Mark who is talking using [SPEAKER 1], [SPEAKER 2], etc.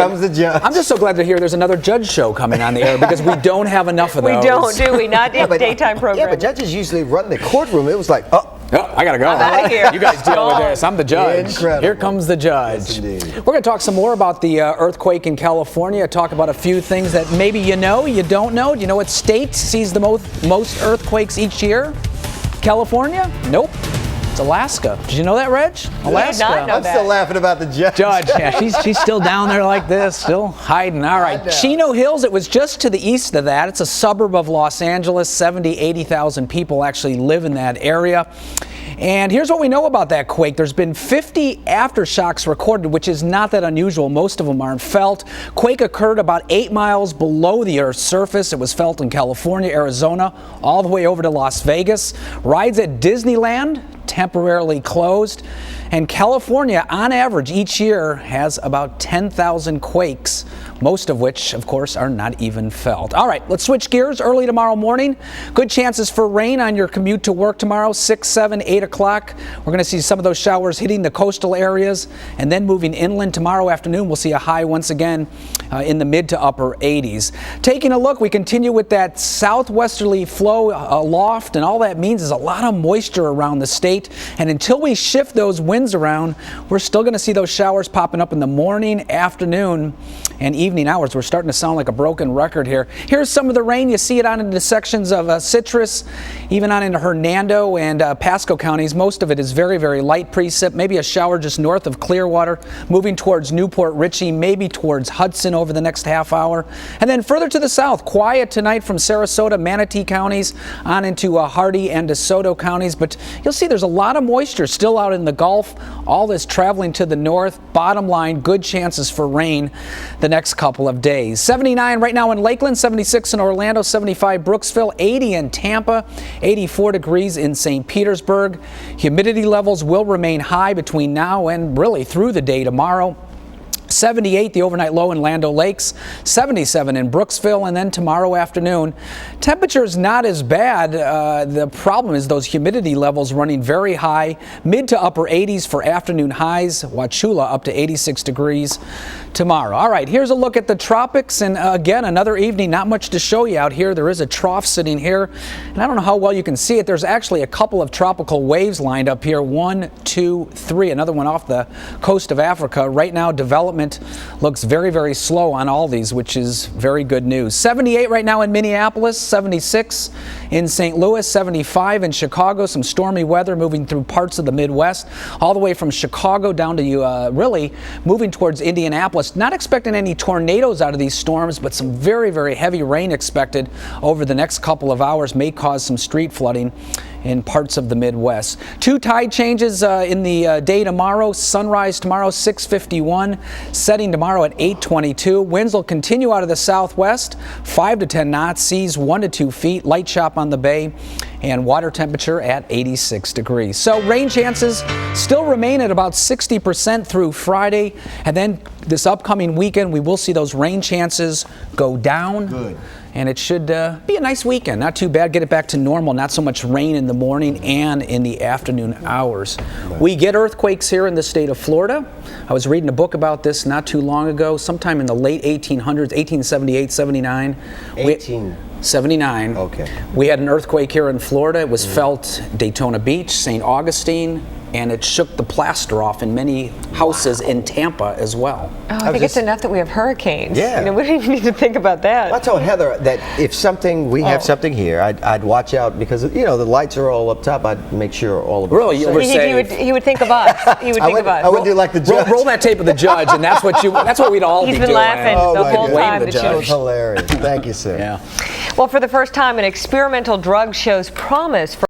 [SPEAKER 1] Comes the judge.
[SPEAKER 2] I'm just so glad to hear there's another judge show coming on the air because we don't have enough of those.
[SPEAKER 3] We don't, do we? Not in daytime program.
[SPEAKER 1] Yeah, but judges usually run the courtroom. It was like,
[SPEAKER 2] Oh, I gotta go.
[SPEAKER 3] I'm outta here.
[SPEAKER 2] You guys deal with this. I'm the judge.
[SPEAKER 1] Incredible.
[SPEAKER 2] Here comes the judge.
[SPEAKER 1] Yes, indeed.
[SPEAKER 2] We're going to talk some more about the earthquake in California. Talk about a few things that maybe you know, you don't know. Do you know what state sees the most earthquakes each year? California? Nope. It's Alaska. Did you know that, Reg? Alaska.
[SPEAKER 3] not know
[SPEAKER 1] I'm still laughing about the judge.
[SPEAKER 2] Yeah, she's still down there like this, still hiding. All right, Chino Hills, it was just to the east of that. It's a suburb of Los Angeles. 80,000 people actually live in that area. And here's what we know about that quake. There's been 50 aftershocks recorded, which is not that unusual. Most of them aren't felt. Quake occurred about 8 miles below the Earth's surface. It was felt in California, Arizona, all the way over to Las Vegas. Rides at Disneyland temporarily closed. And California, on average, each year has about 10,000 quakes, most of which, of course, are not even felt. All right, let's switch gears. Early tomorrow morning, good chances for rain on your commute to work tomorrow, 6, 7, 8 o'clock. We're going to see some of those showers hitting the coastal areas and then moving inland tomorrow afternoon. We'll see a high once again in the mid to upper 80s. Taking a look, we continue with that southwesterly flow aloft, and all that means is a lot of moisture around the state. And until we shift those winds around, we're still going to see those showers popping up in the morning, afternoon, and evening hours. We're starting to sound like a broken record here. Here's some of the rain. You see it on into sections of Citrus, even on into Hernando and Pasco counties. Most of it is very, very light precip. Maybe a shower just north of Clearwater, moving towards Newport Richey, maybe towards Hudson over the next half hour. And then further to the south, quiet tonight from Sarasota, Manatee counties on into Hardee and DeSoto counties. But you'll see there's a lot of moisture still out in the Gulf. All this traveling to the north. Bottom line, good chances for rain the next couple of days. 79 right now in Lakeland, 76 in Orlando, 75 Brooksville, 80 in Tampa, 84 degrees in St. Petersburg. Humidity levels will remain high between now and really through the day tomorrow. 78 the overnight low in Land O'Lakes, 77 in Brooksville, and then tomorrow afternoon temperatures not as bad. The problem is those humidity levels running very high, mid to upper 80s for afternoon highs. Wauchula up to 86 degrees tomorrow. All right, here's a look at the tropics, and again another evening, not much to show you out here. There is a trough sitting here, and I don't know how well you can see it. There's actually a couple of tropical waves lined up here, 1, 2, 3, another one off the coast of Africa. Right now development looks very, very slow on all these, which is very good news. 78 right now in Minneapolis, 76 in St. Louis, 75 in Chicago. Some stormy weather moving through parts of the Midwest, all the way from Chicago down to really moving towards Indianapolis. Not expecting any tornadoes out of these storms, but some very, very heavy rain expected over the next couple of hours. May cause some street flooding in parts of the Midwest. 2 tide changes in the day tomorrow. Sunrise tomorrow, 6:51. Setting tomorrow at 8:22. Winds will continue out of the southwest, 5 to 10 knots. Seas 1 to 2 feet. Light chop on the bay, and water temperature at 86 degrees. So rain chances still remain at about 60% through Friday, and then this upcoming weekend we will see those rain chances go down.
[SPEAKER 1] Good.
[SPEAKER 2] And it should be a nice weekend. Not too bad. Get it back to normal. Not so much rain in the morning and in the afternoon hours. We get earthquakes here in the state of Florida. I was reading a book about this not too long ago, sometime in the late 1800s, 1878, 79. 79.
[SPEAKER 1] Okay.
[SPEAKER 2] We had an earthquake here in Florida. It was felt Daytona Beach, St. Augustine, and it shook the plaster off in many houses in Tampa as well.
[SPEAKER 3] Oh, I think it's enough that we have hurricanes.
[SPEAKER 1] Yeah.
[SPEAKER 3] You know, we don't even need to think about that.
[SPEAKER 1] I told Heather that if we have something here, I'd watch out because, you know, the lights are all up top. I'd make sure all of us
[SPEAKER 2] Really?
[SPEAKER 1] are safe.
[SPEAKER 3] He would think of us. He would think of us.
[SPEAKER 1] I would do like the judge.
[SPEAKER 2] Roll that tape of the judge, and that's what we'd all be doing.
[SPEAKER 3] He's been laughing the whole time.
[SPEAKER 1] That was hilarious. Thank you, sir.
[SPEAKER 2] Yeah.
[SPEAKER 3] Well, for the first time, an experimental drug shows promise for